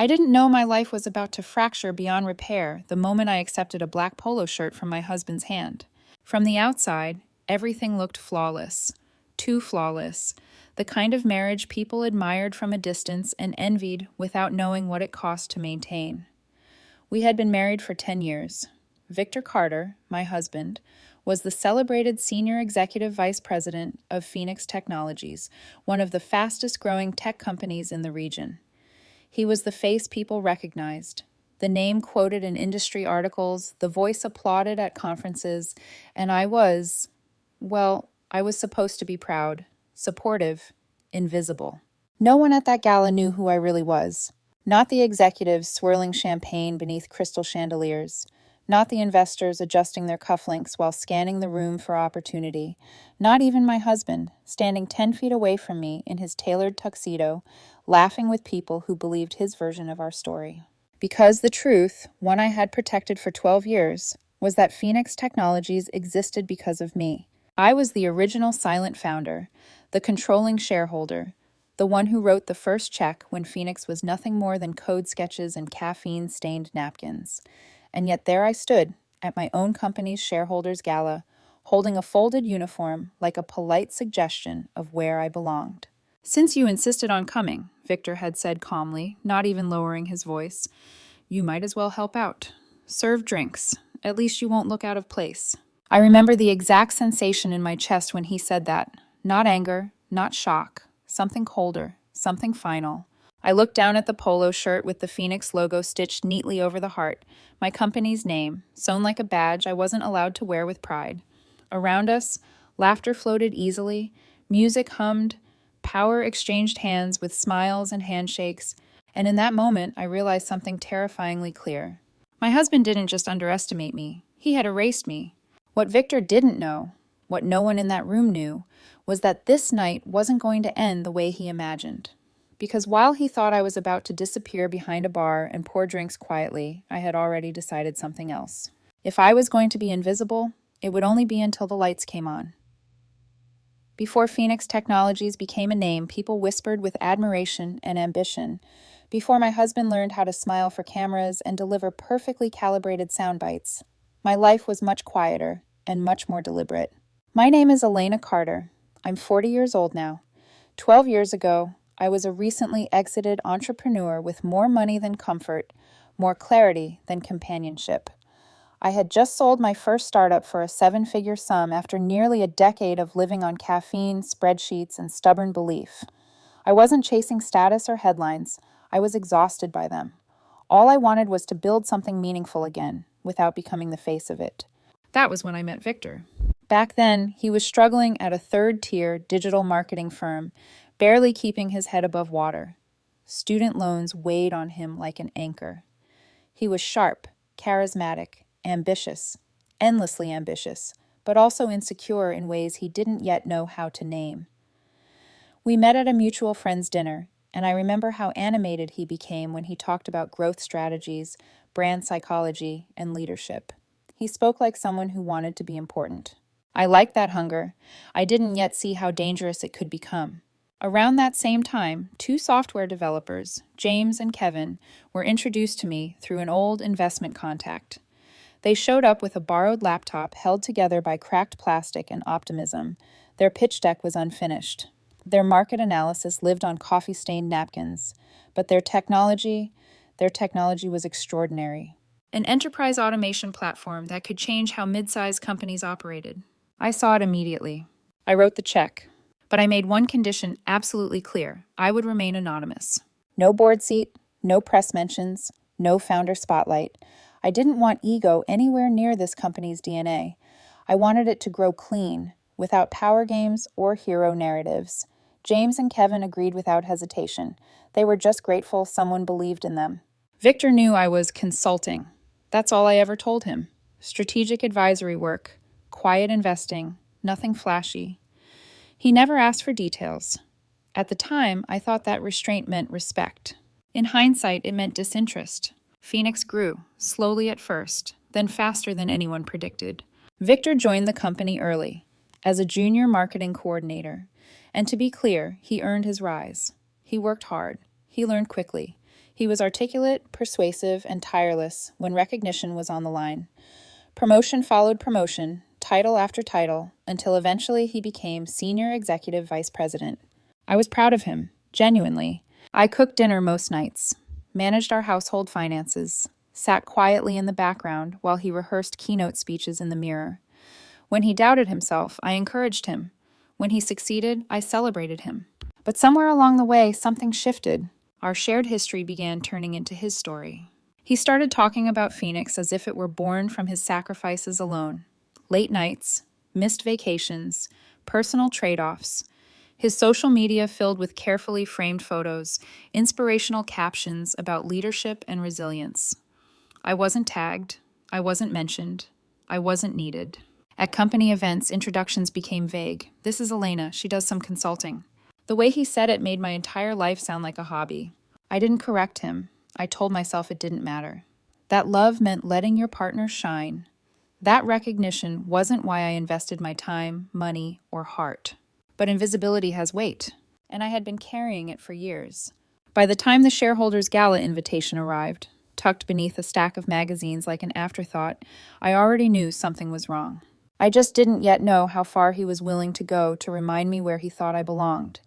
I didn't know my life was about to fracture beyond repair the moment I accepted a black polo shirt from my husband's hand. From the outside, everything looked flawless. Too flawless. The kind of marriage people admired from a distance and envied without knowing what it cost to maintain. We had been married for 10 years. Victor Carter, my husband, was the celebrated Senior Executive Vice President of Phoenix Technologies, one of the fastest-growing tech companies in the region. He was the face people recognized, the name quoted in industry articles, the voice applauded at conferences, and I was supposed to be proud, supportive, invisible. No one at that gala knew who I really was. Not the executives swirling champagne beneath crystal chandeliers. Not the investors adjusting their cufflinks while scanning the room for opportunity. Not even my husband, standing 10 feet away from me in his tailored tuxedo, laughing with people who believed his version of our story. Because the truth, one I had protected for 12 years, was that Phoenix Technologies existed because of me. I was the original silent founder, the controlling shareholder, the one who wrote the first check when Phoenix was nothing more than code sketches and caffeine-stained napkins. And yet there I stood, at my own company's shareholders' gala, holding a folded uniform like a polite suggestion of where I belonged. "Since you insisted on coming," Victor had said calmly, not even lowering his voice, "you might as well help out. Serve drinks. At least you won't look out of place." I remember the exact sensation in my chest when he said that. Not anger, not shock. Something colder, something final. I looked down at the polo shirt with the Phoenix logo stitched neatly over the heart, my company's name, sewn like a badge I wasn't allowed to wear with pride. Around us, laughter floated easily, music hummed, power exchanged hands with smiles and handshakes, and in that moment I realized something terrifyingly clear. My husband didn't just underestimate me, he had erased me. What Victor didn't know, what no one in that room knew, was that this night wasn't going to end the way he imagined. Because while he thought I was about to disappear behind a bar and pour drinks quietly, I had already decided something else. If I was going to be invisible, it would only be until the lights came on. Before Phoenix Technologies became a name people whispered with admiration and ambition, before my husband learned how to smile for cameras and deliver perfectly calibrated sound bites, my life was much quieter and much more deliberate. My name is Elena Carter. I'm 40 years old now. 12 years ago, I was a recently exited entrepreneur with more money than comfort, more clarity than companionship. I had just sold my first startup for a 7-figure sum after nearly a decade of living on caffeine, spreadsheets, and stubborn belief. I wasn't chasing status or headlines. I was exhausted by them. All I wanted was to build something meaningful again, without becoming the face of it. That was when I met Victor. Back then, he was struggling at a third-tier digital marketing firm, barely keeping his head above water. Student loans weighed on him like an anchor. He was sharp, charismatic, ambitious, endlessly ambitious, but also insecure in ways he didn't yet know how to name. We met at a mutual friend's dinner, and I remember how animated he became when he talked about growth strategies, brand psychology, and leadership. He spoke like someone who wanted to be important. I liked that hunger. I didn't yet see how dangerous it could become. Around that same time, 2 software developers, James and Kevin, were introduced to me through an old investment contact. They showed up with a borrowed laptop held together by cracked plastic and optimism. Their pitch deck was unfinished. Their market analysis lived on coffee-stained napkins. But their technology was extraordinary. An enterprise automation platform that could change how mid-sized companies operated. I saw it immediately. I wrote the check. But I made one condition absolutely clear. I would remain anonymous. No board seat, no press mentions, no founder spotlight. I didn't want ego anywhere near this company's DNA. I wanted it to grow clean, without power games or hero narratives. James and Kevin agreed without hesitation. They were just grateful someone believed in them. Victor knew I was consulting. That's all I ever told him. Strategic advisory work, quiet investing, nothing flashy. He never asked for details. At the time, I thought that restraint meant respect. In hindsight, it meant disinterest. Phoenix grew, slowly at first, then faster than anyone predicted. Victor joined the company early, as a junior marketing coordinator. And to be clear, he earned his rise. He worked hard. He learned quickly. He He was articulate, persuasive, and tireless when recognition was on the line. Promotion followed promotion, title after title, until eventually he became Senior Executive Vice President. I was proud of him, genuinely. I cooked dinner most nights, managed our household finances, sat quietly in the background while he rehearsed keynote speeches in the mirror. When he doubted himself, I encouraged him. When he succeeded, I celebrated him. But somewhere along the way, something shifted. Our shared history began turning into his story. He started talking about Phoenix as if it were born from his sacrifices alone. Late nights, missed vacations, personal trade-offs. His social media filled with carefully framed photos, inspirational captions about leadership and resilience. I wasn't tagged. I wasn't mentioned. I wasn't needed. At company events, introductions became vague. This is Elena. She does some consulting. The way he said it made my entire life sound like a hobby. I didn't correct him. I told myself it didn't matter. That love meant letting your partner shine. That recognition wasn't why I invested my time, money, or heart. But invisibility has weight, and I had been carrying it for years. By the time the shareholders' gala invitation arrived, tucked beneath a stack of magazines like an afterthought, I already knew something was wrong. I just didn't yet know how far he was willing to go to remind me where he thought I belonged.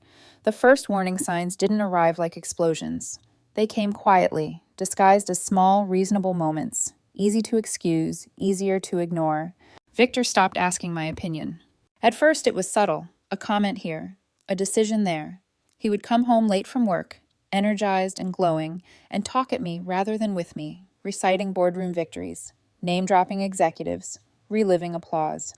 The first warning signs didn't arrive like explosions. They came quietly, disguised as small, reasonable moments, easy to excuse, easier to ignore. Victor stopped asking my opinion. At first it was subtle, a comment here, a decision there. He would come home late from work, energized and glowing, and talk at me rather than with me, reciting boardroom victories, name-dropping executives, reliving applause.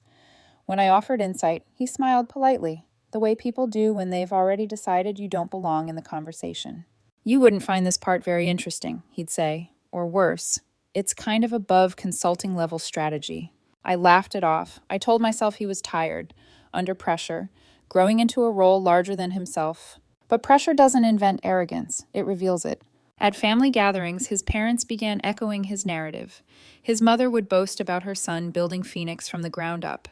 When I offered insight, he smiled politely, the way people do when they've already decided you don't belong in the conversation. "You wouldn't find this part very interesting," he'd say, or worse, "It's kind of above consulting-level strategy." I laughed it off. I told myself he was tired, under pressure, growing into a role larger than himself. But pressure doesn't invent arrogance, it reveals it. At family gatherings, his parents began echoing his narrative. His mother would boast about her son building Phoenix from the ground up.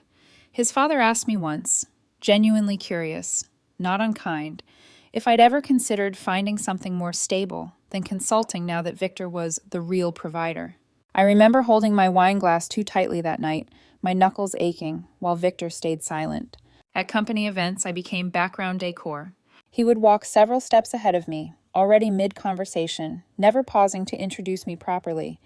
His father asked me once, genuinely curious, not unkind, if I'd ever considered finding something more stable than consulting now that Victor was the real provider. I remember holding my wine glass too tightly that night, my knuckles aching, while Victor stayed silent. At company events, I became background decor. He would walk several steps ahead of me, already mid-conversation, never pausing to introduce me properly.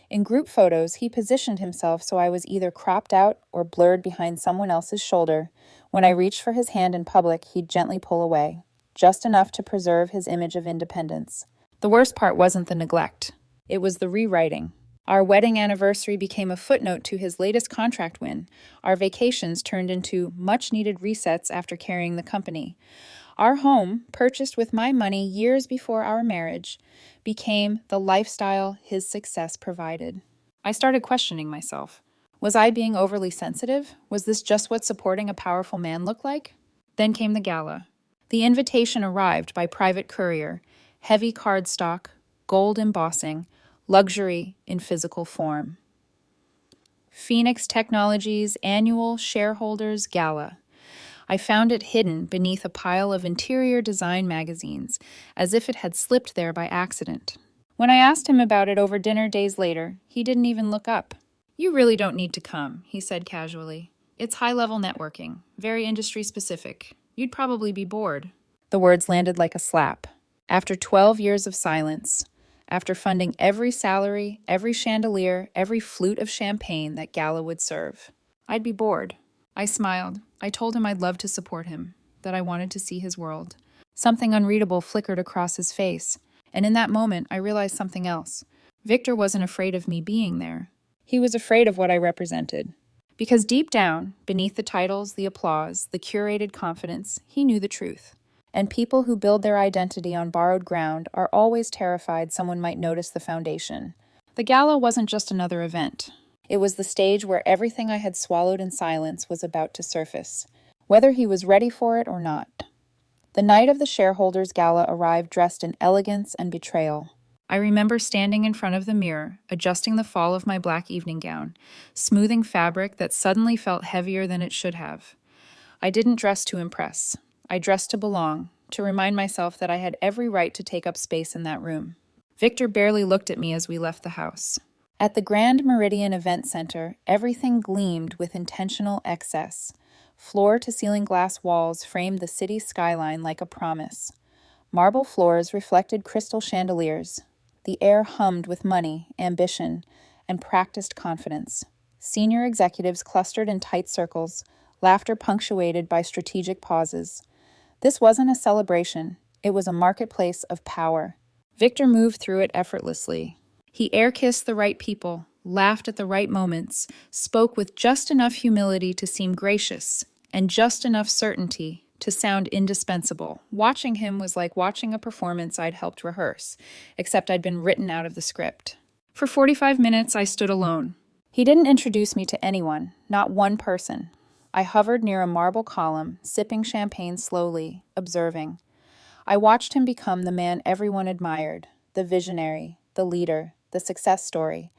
In group photos, he positioned himself so I was either cropped out or blurred behind someone else's shoulder. When I reached for his hand in public, he'd gently pull away, just enough to preserve his image of independence. The worst part wasn't the neglect. It was the rewriting. Our wedding anniversary became a footnote to his latest contract win. Our vacations turned into much-needed resets after carrying the company. Our home, purchased with my money years before our marriage, became the lifestyle his success provided. I started questioning myself. Was I being overly sensitive? Was this just what supporting a powerful man looked like? Then came the gala. The invitation arrived by private courier, heavy cardstock, gold embossing, luxury in physical form. Phoenix Technologies Annual Shareholders Gala. I found it hidden beneath a pile of interior design magazines, as if it had slipped there by accident. When I asked him about it over dinner days later, he didn't even look up. "You really don't need to come," he said casually. "It's high-level networking, very industry-specific. You'd probably be bored." The words landed like a slap. After 12 years of silence, after funding every salary, every chandelier, every flute of champagne that gala would serve, I'd be bored. I smiled. I told him I'd love to support him, that I wanted to see his world. Something unreadable flickered across his face, and in that moment I realized something else. Victor wasn't afraid of me being there. He was afraid of what I represented. Because deep down, beneath the titles, the applause, the curated confidence, he knew the truth. And people who build their identity on borrowed ground are always terrified someone might notice the foundation. The gala wasn't just another event. It was the stage where everything I had swallowed in silence was about to surface, whether he was ready for it or not. The night of the shareholders' gala arrived dressed in elegance and betrayal. I remember standing in front of the mirror, adjusting the fall of my black evening gown, smoothing fabric that suddenly felt heavier than it should have. I didn't dress to impress. I dressed to belong, to remind myself that I had every right to take up space in that room. Victor barely looked at me as we left the house. At the Grand Meridian Event Center, everything gleamed with intentional excess. Floor-to-ceiling glass walls framed the city skyline like a promise. Marble floors reflected crystal chandeliers. The air hummed with money, ambition, and practiced confidence. Senior executives clustered in tight circles, laughter punctuated by strategic pauses. This wasn't a celebration. It was a marketplace of power. Victor moved through it effortlessly. He air-kissed the right people, laughed at the right moments, spoke with just enough humility to seem gracious, and just enough certainty to sound indispensable. Watching him was like watching a performance I'd helped rehearse, except I'd been written out of the script. For 45 minutes, I stood alone. He didn't introduce me to anyone, not one person. I hovered near a marble column, sipping champagne slowly, observing. I watched him become the man everyone admired, the visionary, the leader, the success story,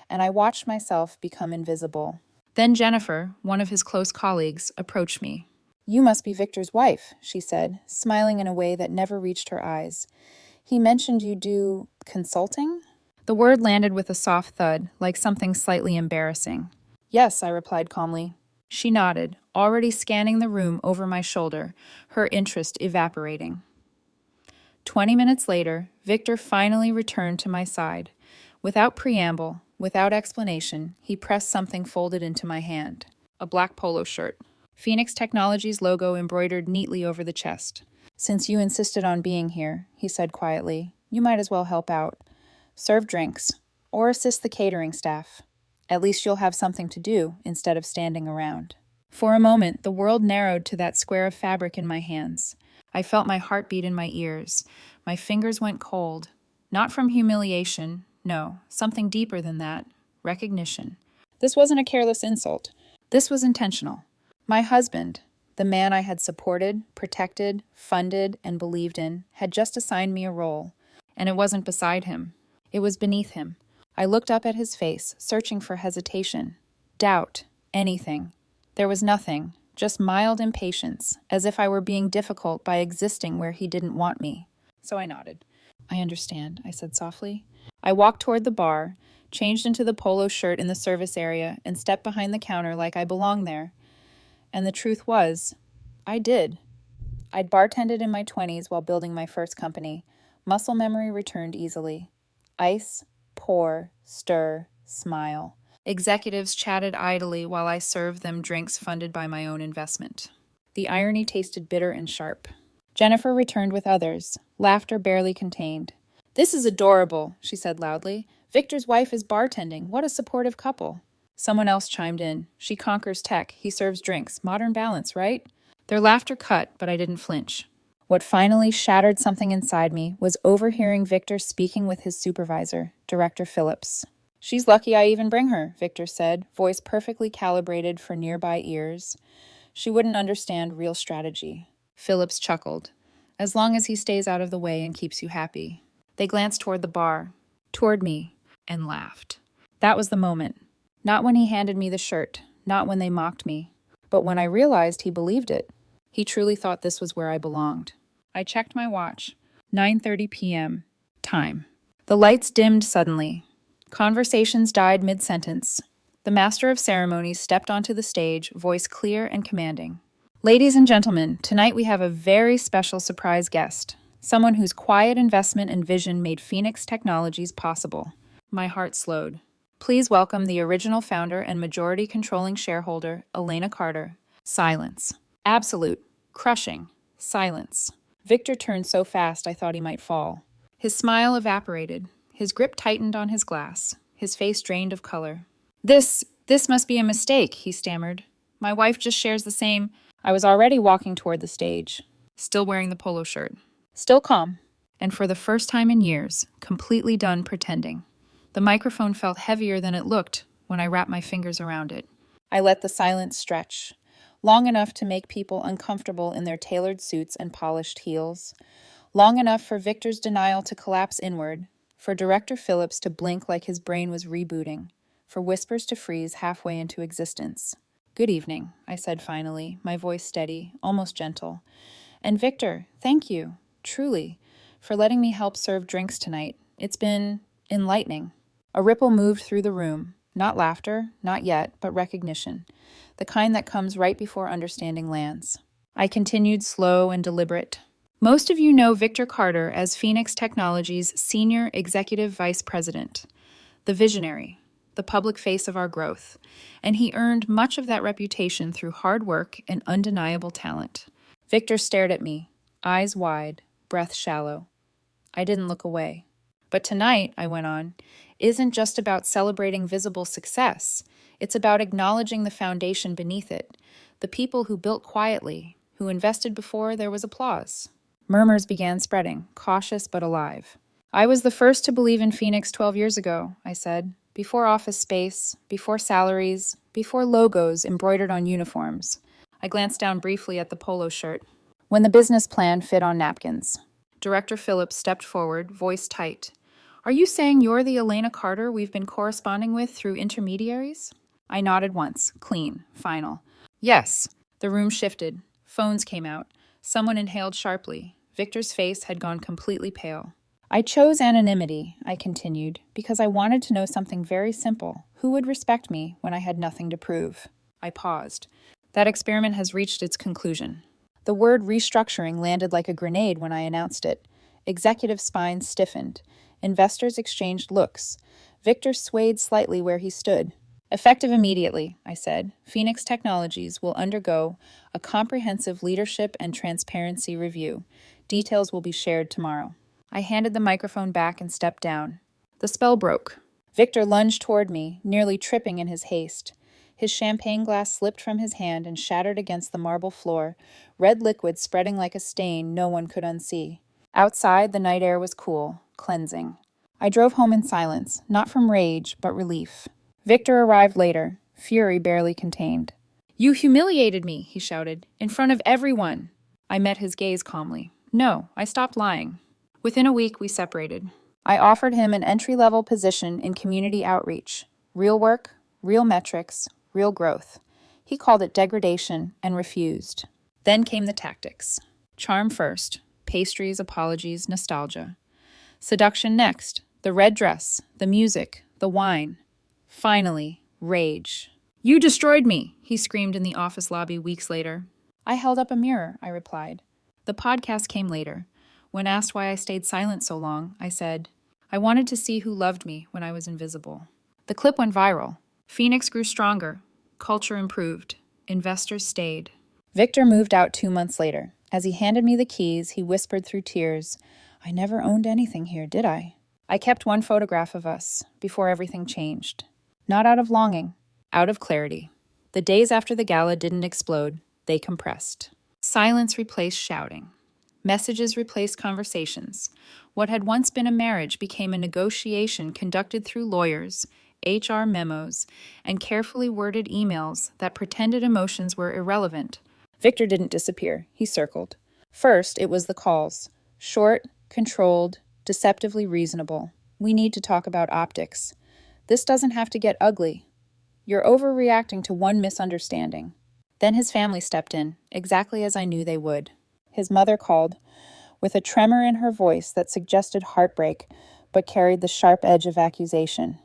and I watched myself become invisible. Then Jennifer, one of his close colleagues, approached me. "You must be Victor's wife," she said, smiling in a way that never reached her eyes. "He mentioned you do consulting?" The word landed with a soft thud, like something slightly embarrassing. "Yes," I replied calmly. She nodded, already scanning the room over my shoulder, her interest evaporating. 20 minutes later, Victor finally returned to my side. Without preamble, without explanation, he pressed something folded into my hand. A black polo shirt. Phoenix Technologies logo embroidered neatly over the chest. "Since you insisted on being here," he said quietly, "you might as well help out. Serve drinks, or assist the catering staff. At least you'll have something to do instead of standing around." For a moment, the world narrowed to that square of fabric in my hands. I felt my heartbeat in my ears. My fingers went cold. Not from humiliation, no, something deeper than that. Recognition. This wasn't a careless insult. This was intentional. My husband, the man I had supported, protected, funded, and believed in, had just assigned me a role. And it wasn't beside him. It was beneath him. I looked up at his face, searching for hesitation, doubt, anything. There was nothing, just mild impatience, as if I were being difficult by existing where he didn't want me. So I nodded. "I understand," I said softly. I walked toward the bar, changed into the polo shirt in the service area, and stepped behind the counter like I belonged there. And the truth was, I did. I'd bartended in my 20s while building my first company. Muscle memory returned easily. Ice, pour, stir, smile. Executives chatted idly while I served them drinks funded by my own investment. The irony tasted bitter and sharp. Jennifer returned with others, laughter barely contained. "This is adorable," she said loudly. "Victor's wife is bartending. What a supportive couple." Someone else chimed in. "She conquers tech. He serves drinks. Modern balance, right?" Their laughter cut, but I didn't flinch. What finally shattered something inside me was overhearing Victor speaking with his supervisor, Director Phillips. "She's lucky I even bring her," Victor said, voice perfectly calibrated for nearby ears. "She wouldn't understand real strategy." Phillips chuckled. "As long as he stays out of the way and keeps you happy." They glanced toward the bar, toward me, and laughed. That was the moment. Not when he handed me the shirt, not when they mocked me, but when I realized he believed it. He truly thought this was where I belonged. I checked my watch. 9:30 p.m. Time. The lights dimmed suddenly. Conversations died mid-sentence. The master of ceremonies stepped onto the stage, voice clear and commanding. "Ladies and gentlemen, tonight we have a very special surprise guest. Someone whose quiet investment and vision made Phoenix Technologies possible." My heart slowed. "Please welcome the original founder and majority controlling shareholder, Elena Carter." Silence. Absolute, crushing silence. Victor turned so fast I thought he might fall. His smile evaporated. His grip tightened on his glass. His face drained of color. This must be a mistake," he stammered. "My wife just shares the same—" I was already walking toward the stage, still wearing the polo shirt, still calm, and for the first time in years, completely done pretending. The microphone felt heavier than it looked when I wrapped my fingers around it. I let the silence stretch, long enough to make people uncomfortable in their tailored suits and polished heels, long enough for Victor's denial to collapse inward, for Director Phillips to blink like his brain was rebooting, for whispers to freeze halfway into existence. "Good evening," I said finally, my voice steady, almost gentle. "And Victor, thank you, truly, for letting me help serve drinks tonight. It's been enlightening. A ripple moved through the room. Not laughter, not yet, but recognition. The kind that comes right before understanding lands. I continued, slow and deliberate. Most of you know Victor Carter as Phoenix Technologies' Senior Executive Vice President, the visionary, the public face of our growth, and he earned much of that reputation through hard work and undeniable talent. Victor stared at me, eyes wide, breath shallow. I didn't look away. But tonight, I went on, isn't just about celebrating visible success. It's about acknowledging the foundation beneath it, the people who built quietly, who invested before there was applause. Murmurs began spreading, cautious but alive. I was the first to believe in Phoenix 12 years ago, I said, before office space, before salaries, before logos embroidered on uniforms. I glanced down briefly at the polo shirt. When the business plan fit on napkins. Director Phillips stepped forward, voice tight. Are you saying you're the Elena Carter we've been corresponding with through intermediaries? I nodded once, clean, final. Yes. The room shifted. Phones came out. Someone inhaled sharply. Victor's face had gone completely pale. I chose anonymity, I continued, because I wanted to know something very simple. Who would respect me when I had nothing to prove? I paused. That experiment has reached its conclusion. The word restructuring landed like a grenade when I announced it. Executive spines stiffened. Investors exchanged looks. Victor swayed slightly where he stood. Effective immediately, I said, Phoenix Technologies will undergo a comprehensive leadership and transparency review. Details will be shared tomorrow. I handed the microphone back and stepped down. The spell broke. Victor lunged toward me, nearly tripping in his haste. His champagne glass slipped from his hand and shattered against the marble floor, red liquid spreading like a stain no one could unsee. Outside, the night air was cool, cleansing. I drove home in silence, not from rage, but relief. Victor arrived later, fury barely contained. You humiliated me, he shouted, in front of everyone. I met his gaze calmly. No, I stopped lying. Within a week, we separated. I offered him an entry-level position in community outreach. Real work, real metrics, real growth. He called it degradation and refused. Then came the tactics. Charm first, pastries, apologies, nostalgia. Seduction next, the red dress, the music, the wine. Finally, rage. You destroyed me, he screamed in the office lobby weeks later. I held up a mirror, I replied. The podcast came later. When asked why I stayed silent so long, I said, I wanted to see who loved me when I was invisible. The clip went viral. Phoenix grew stronger. Culture improved. Investors stayed. Victor moved out 2 months later. As he handed me the keys, he whispered through tears, I never owned anything here, did I? I kept one photograph of us before everything changed. Not out of longing, out of clarity. The days after the gala didn't explode, they compressed. Silence replaced shouting. Messages replaced conversations. What had once been a marriage became a negotiation conducted through lawyers, HR memos, and carefully worded emails that pretended emotions were irrelevant. Victor didn't disappear. He circled. First, it was the calls. Short, controlled, deceptively reasonable. We need to talk about optics. This doesn't have to get ugly. You're overreacting to one misunderstanding. Then his family stepped in, exactly as I knew they would. His mother called, with a tremor in her voice that suggested heartbreak, but carried the sharp edge of accusation.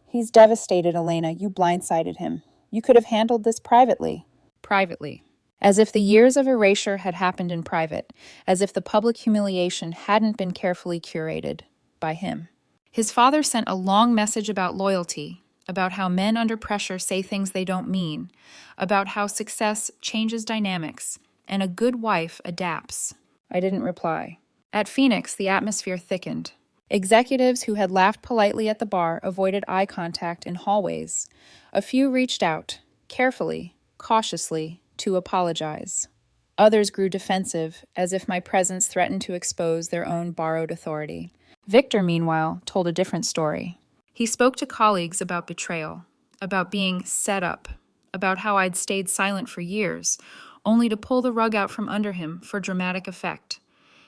He's devastated, Elena. You blindsided him. You could have handled this privately. Privately. As if the years of erasure had happened in private, as if the public humiliation hadn't been carefully curated by him. His father sent a long message about loyalty, about how men under pressure say things they don't mean, about how success changes dynamics, and a good wife adapts. I didn't reply. At Phoenix, the atmosphere thickened. Executives who had laughed politely at the bar avoided eye contact in hallways. A few reached out, carefully, cautiously, to apologize. Others grew defensive, as if my presence threatened to expose their own borrowed authority. Victor, meanwhile, told a different story. He spoke to colleagues about betrayal, about being set up, about how I'd stayed silent for years, only to pull the rug out from under him for dramatic effect.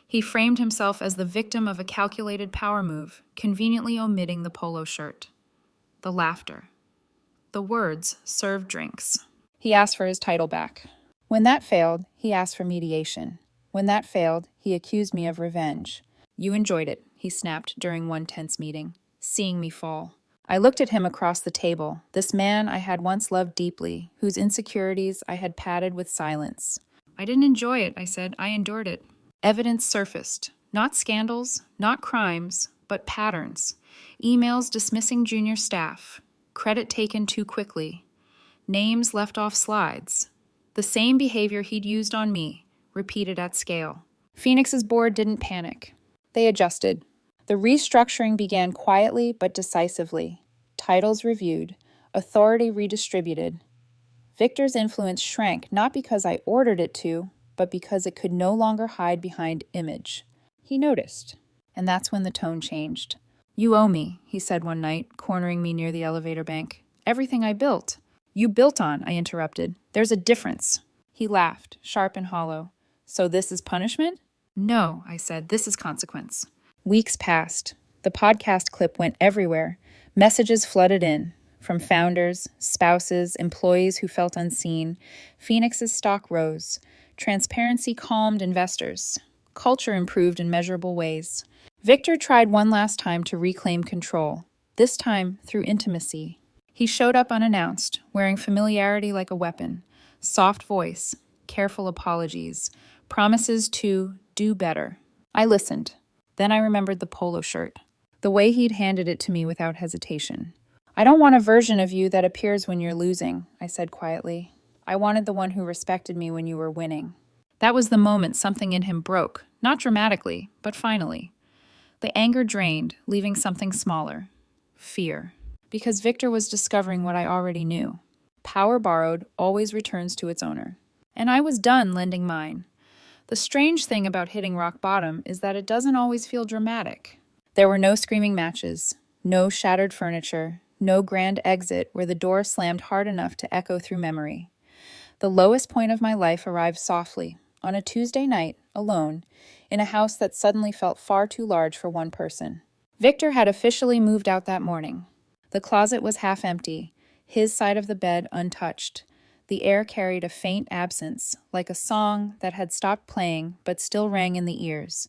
He framed himself as the victim of a calculated power move, conveniently omitting the polo shirt. The laughter. The words served drinks. He asked for his title back. When that failed, he asked for mediation. When that failed, he accused me of revenge. You enjoyed it, he snapped during one tense meeting, seeing me fall. I looked at him across the table, this man I had once loved deeply, whose insecurities I had padded with silence. I didn't enjoy it, I said. I endured it. Evidence surfaced. Not scandals, not crimes, but patterns. Emails dismissing junior staff. Credit taken too quickly. Names left off slides. The same behavior he'd used on me, repeated at scale. Phoenix's board didn't panic. They adjusted. The restructuring began quietly but decisively. Titles reviewed. Authority redistributed. Victor's influence shrank not because I ordered it to, but because it could no longer hide behind image. He noticed. And that's when the tone changed. You owe me, he said one night, cornering me near the elevator bank. Everything I built. You built on, I interrupted. There's a difference. He laughed, sharp and hollow. So this is punishment? No, I said. This is consequence. Weeks passed. The podcast clip went everywhere. Messages flooded in. From founders, spouses, employees who felt unseen. Phoenix's stock rose. Transparency calmed investors. Culture improved in measurable ways. Victor tried one last time to reclaim control, this time through intimacy. He showed up unannounced, wearing familiarity like a weapon, soft voice, careful apologies, promises to do better. I listened. Then I remembered the polo shirt, the way he'd handed it to me without hesitation. I don't want a version of you that appears when you're losing, I said quietly. I wanted the one who respected me when you were winning. That was the moment something in him broke, not dramatically, but finally. The anger drained, leaving something smaller. Fear. Because Victor was discovering what I already knew. Power borrowed always returns to its owner. And I was done lending mine. The strange thing about hitting rock bottom is that it doesn't always feel dramatic. There were no screaming matches, no shattered furniture, no grand exit where the door slammed hard enough to echo through memory. The lowest point of my life arrived softly, on a Tuesday night, alone, in a house that suddenly felt far too large for one person. Victor had officially moved out that morning. The closet was half empty, his side of the bed untouched. The air carried a faint absence, like a song that had stopped playing but still rang in the ears.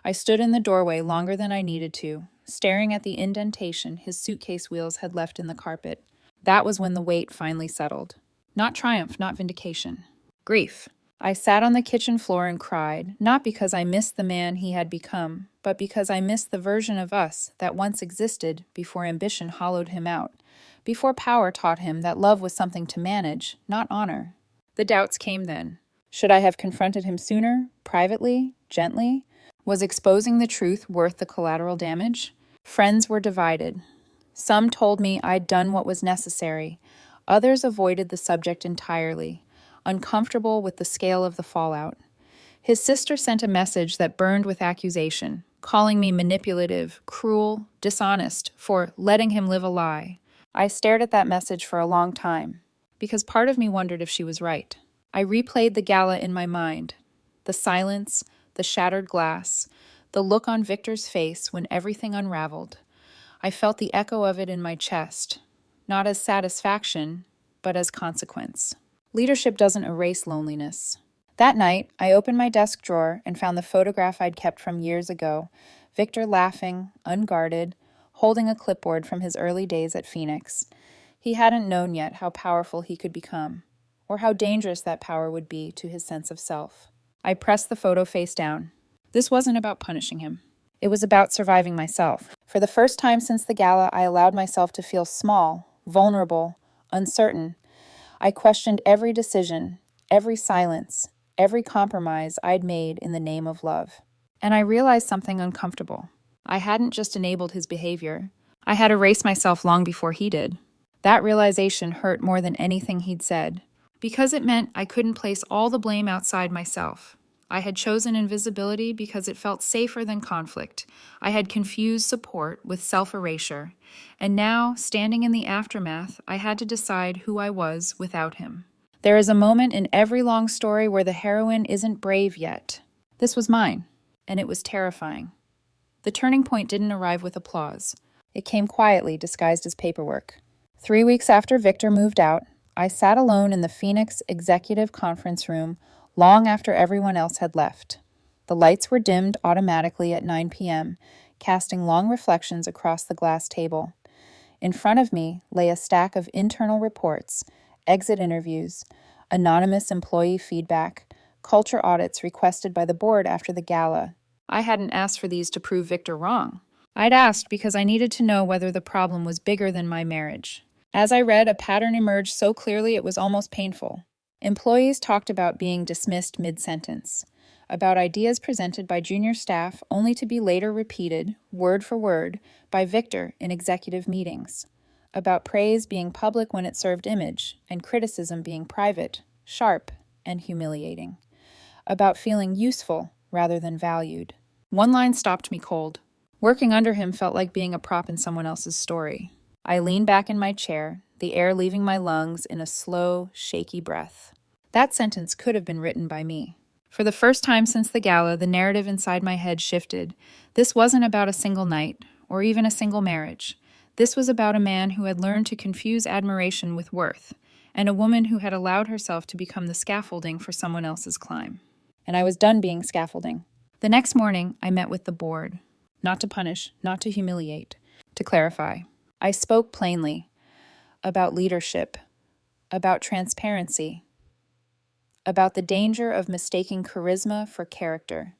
I stood in the doorway longer than I needed to, staring at the indentation his suitcase wheels had left in the carpet. That was when the weight finally settled. Not triumph, not vindication. Grief. I sat on the kitchen floor and cried, not because I missed the man he had become, but because I missed the version of us that once existed before ambition hollowed him out, before power taught him that love was something to manage, not honor. The doubts came then. Should I have confronted him sooner, privately, gently? Was exposing the truth worth the collateral damage? Friends were divided. Some told me I'd done what was necessary. Others avoided the subject entirely, uncomfortable with the scale of the fallout. His sister sent a message that burned with accusation, calling me manipulative, cruel, dishonest for letting him live a lie. I stared at that message for a long time, because part of me wondered if she was right. I replayed the gala in my mind, the silence, the shattered glass, the look on Victor's face when everything unraveled. I felt the echo of it in my chest, not as satisfaction, but as consequence. Leadership doesn't erase loneliness. That night, I opened my desk drawer and found the photograph I'd kept from years ago, Victor laughing, unguarded, holding a clipboard from his early days at Phoenix. He hadn't known yet how powerful he could become, or how dangerous that power would be to his sense of self. I pressed the photo face down. This wasn't about punishing him. It was about surviving myself. For the first time since the gala, I allowed myself to feel small, vulnerable, uncertain. I questioned every decision, every silence, every compromise I'd made in the name of love. And I realized something uncomfortable. I hadn't just enabled his behavior. I had erased myself long before he did. That realization hurt more than anything he'd said, because it meant I couldn't place all the blame outside myself. I had chosen invisibility because it felt safer than conflict. I had confused support with self-erasure. And now, standing in the aftermath, I had to decide who I was without him. There is a moment in every long story where the heroine isn't brave yet. This was mine, and it was terrifying. The turning point didn't arrive with applause. It came quietly, disguised as paperwork. 3 weeks after Victor moved out, I sat alone in the Phoenix Executive Conference Room long after everyone else had left. The lights were dimmed automatically at 9 p.m., casting long reflections across the glass table. In front of me lay a stack of internal reports, exit interviews, anonymous employee feedback, culture audits requested by the board after the gala. I hadn't asked for these to prove Victor wrong. I'd asked because I needed to know whether the problem was bigger than my marriage. As I read, a pattern emerged so clearly it was almost painful. Employees talked about being dismissed mid-sentence, about ideas presented by junior staff only to be later repeated, word for word, by Victor in executive meetings, about praise being public when it served image, and criticism being private, sharp, and humiliating, about feeling useful rather than valued. One line stopped me cold. Working under him felt like being a prop in someone else's story. I leaned back in my chair, the air leaving my lungs in a slow, shaky breath. That sentence could have been written by me. For the first time since the gala, the narrative inside my head shifted. This wasn't about a single night, or even a single marriage. This was about a man who had learned to confuse admiration with worth, and a woman who had allowed herself to become the scaffolding for someone else's climb. And I was done being scaffolding. The next morning, I met with the board. Not to punish, not to humiliate, to clarify. I spoke plainly about leadership, about transparency, about the danger of mistaking charisma for character.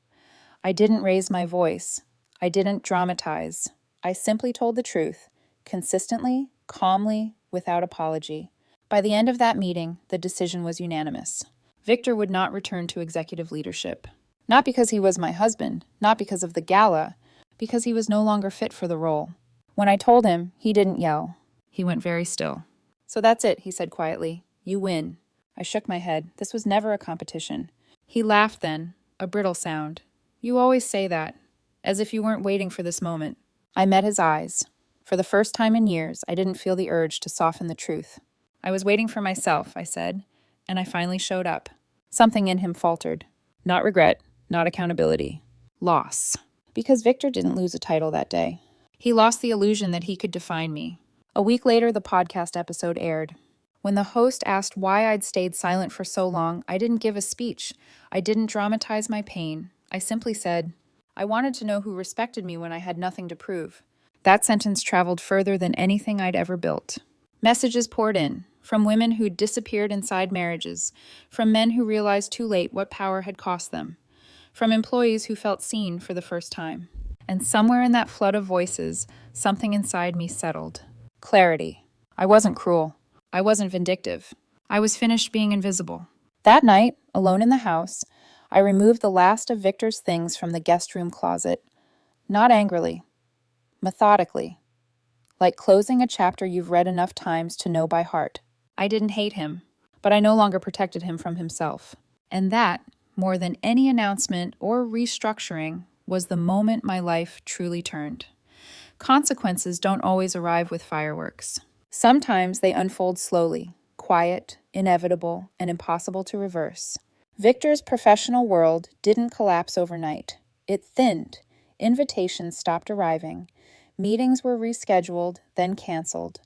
I didn't raise my voice. I didn't dramatize. I simply told the truth, consistently, calmly, without apology. By the end of that meeting, the decision was unanimous. Victor would not return to executive leadership. Not because he was my husband, not because of the gala, because he was no longer fit for the role. When I told him, he didn't yell. He went very still. "So that's it," he said quietly. "You win." I shook my head. This was never a competition. He laughed then, a brittle sound. "You always say that, as if you weren't waiting for this moment." I met his eyes. For the first time in years, I didn't feel the urge to soften the truth. "I was waiting for myself," I said, and I finally showed up. Something in him faltered. Not regret, not accountability. Loss. Because Victor didn't lose a title that day. He lost the illusion that he could define me. A week later, the podcast episode aired. When the host asked why I'd stayed silent for so long, I didn't give a speech. I didn't dramatize my pain. I simply said, I wanted to know who respected me when I had nothing to prove. That sentence traveled further than anything I'd ever built. Messages poured in, from women who'd disappeared inside marriages, from men who realized too late what power had cost them, from employees who felt seen for the first time. And somewhere in that flood of voices, something inside me settled. Clarity. I wasn't cruel. I wasn't vindictive. I was finished being invisible. That night, alone in the house, I removed the last of Victor's things from the guest room closet. Not angrily. Methodically. Like closing a chapter you've read enough times to know by heart. I didn't hate him, but I no longer protected him from himself. And that, more than any announcement or restructuring, was the moment my life truly turned. Consequences don't always arrive with fireworks. Sometimes they unfold slowly, quiet, inevitable, and impossible to reverse. Victor's professional world didn't collapse overnight. It thinned. Invitations stopped arriving. Meetings were rescheduled, then canceled.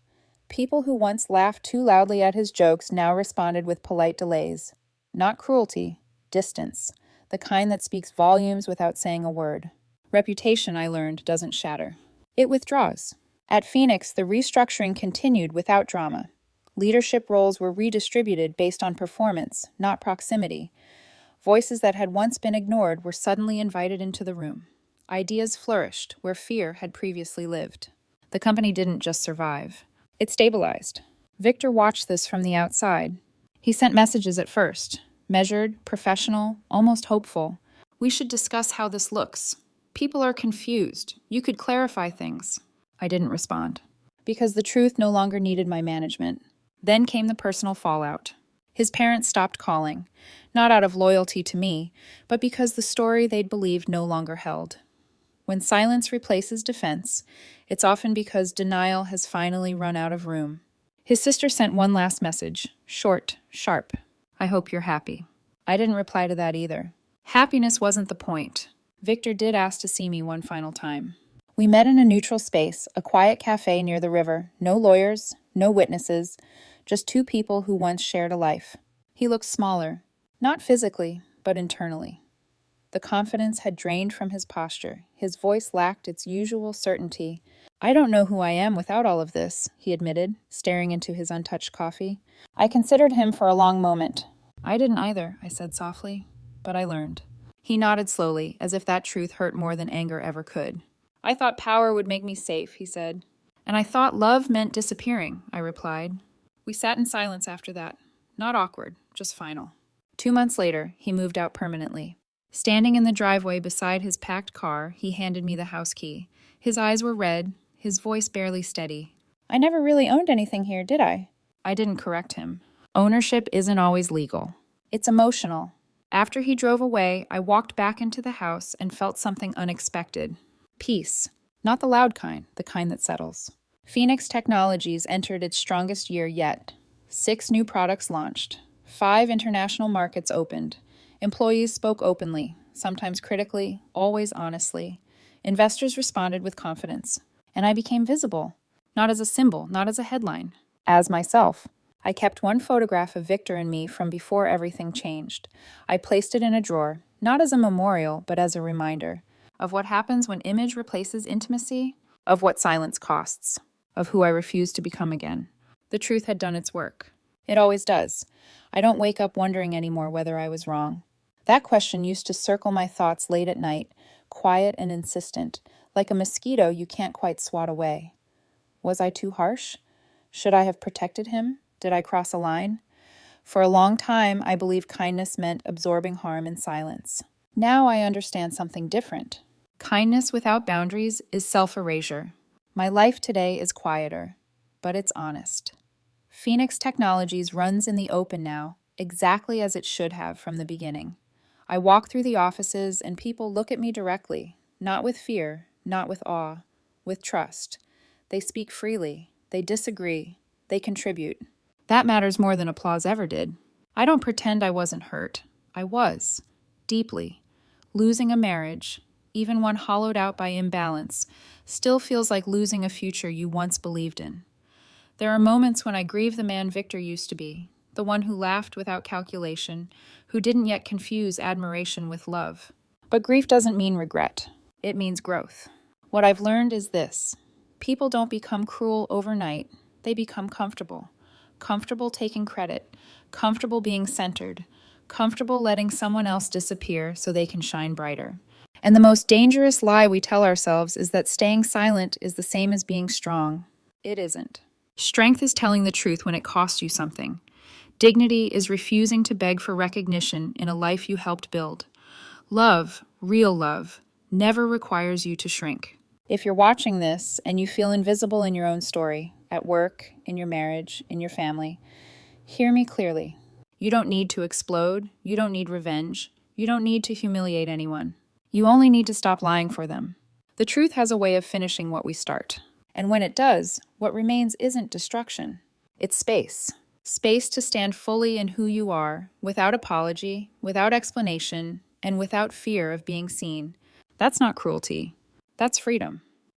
People who once laughed too loudly at his jokes now responded with polite delays. Not cruelty, distance. The kind that speaks volumes without saying a word. Reputation, I learned, doesn't shatter. It withdraws. At Phoenix, the restructuring continued without drama. Leadership roles were redistributed based on performance, not proximity. Voices that had once been ignored were suddenly invited into the room. Ideas flourished where fear had previously lived. The company didn't just survive. It stabilized. Victor watched this from the outside. He sent messages at first. Measured, professional, almost hopeful. We should discuss how this looks. People are confused. You could clarify things. I didn't respond. Because the truth no longer needed my management. Then came the personal fallout. His parents stopped calling. Not out of loyalty to me, but because the story they'd believed no longer held. When silence replaces defense, it's often because denial has finally run out of room. His sister sent one last message. Short, sharp. I hope you're happy. I didn't reply to that either. Happiness wasn't the point. Victor did ask to see me one final time. We met in a neutral space, a quiet cafe near the river. No lawyers, no witnesses, just two people who once shared a life. He looked smaller, not physically, but internally. The confidence had drained from his posture. His voice lacked its usual certainty. "I don't know who I am without all of this," he admitted, staring into his untouched coffee. I considered him for a long moment. "I didn't either," I said softly, "but I learned." He nodded slowly, as if that truth hurt more than anger ever could. "I thought power would make me safe," he said. "And I thought love meant disappearing," I replied. We sat in silence after that. Not awkward, just final. 2 months later, he moved out permanently. Standing in the driveway beside his packed car, he handed me the house key. His eyes were red, his voice barely steady. "I never really owned anything here, did I?" I didn't correct him. Ownership isn't always legal. It's emotional. After he drove away, I walked back into the house and felt something unexpected. Peace. Not the loud kind, the kind that settles. Phoenix Technologies entered its strongest year yet. 6 new products launched. 5 international markets opened. Employees spoke openly, sometimes critically, always honestly. Investors responded with confidence. And I became visible. Not as a symbol, not as a headline. As myself. I kept one photograph of Victor and me from before everything changed. I placed it in a drawer, not as a memorial, but as a reminder of what happens when image replaces intimacy, of what silence costs, of who I refuse to become again. The truth had done its work. It always does. I don't wake up wondering anymore whether I was wrong. That question used to circle my thoughts late at night, quiet and insistent, like a mosquito you can't quite swat away. Was I too harsh? Should I have protected him? Did I cross a line? For a long time, I believed kindness meant absorbing harm in silence. Now I understand something different. Kindness without boundaries is self-erasure. My life today is quieter, but it's honest. Phoenix Technologies runs in the open now, exactly as it should have from the beginning. I walk through the offices and people look at me directly, not with fear, not with awe, with trust. They speak freely, they disagree, they contribute. That matters more than applause ever did. I don't pretend I wasn't hurt. I was, deeply. Losing a marriage, even one hollowed out by imbalance, still feels like losing a future you once believed in. There are moments when I grieve the man Victor used to be, the one who laughed without calculation, who didn't yet confuse admiration with love. But grief doesn't mean regret. It means growth. What I've learned is this. People don't become cruel overnight. They become comfortable. Comfortable taking credit. Comfortable being centered. Comfortable letting someone else disappear so they can shine brighter. And the most dangerous lie we tell ourselves is that staying silent is the same as being strong. It isn't. Strength is telling the truth when it costs you something. Dignity is refusing to beg for recognition in a life you helped build. Love, real love, never requires you to shrink. If you're watching this and you feel invisible in your own story, at work, in your marriage, in your family, hear me clearly. You don't need to explode. You don't need revenge. You don't need to humiliate anyone. You only need to stop lying for them. The truth has a way of finishing what we start. And when it does, what remains isn't destruction. It's space. Space to stand fully in who you are, without apology, without explanation, and without fear of being seen. That's not cruelty. That's freedom.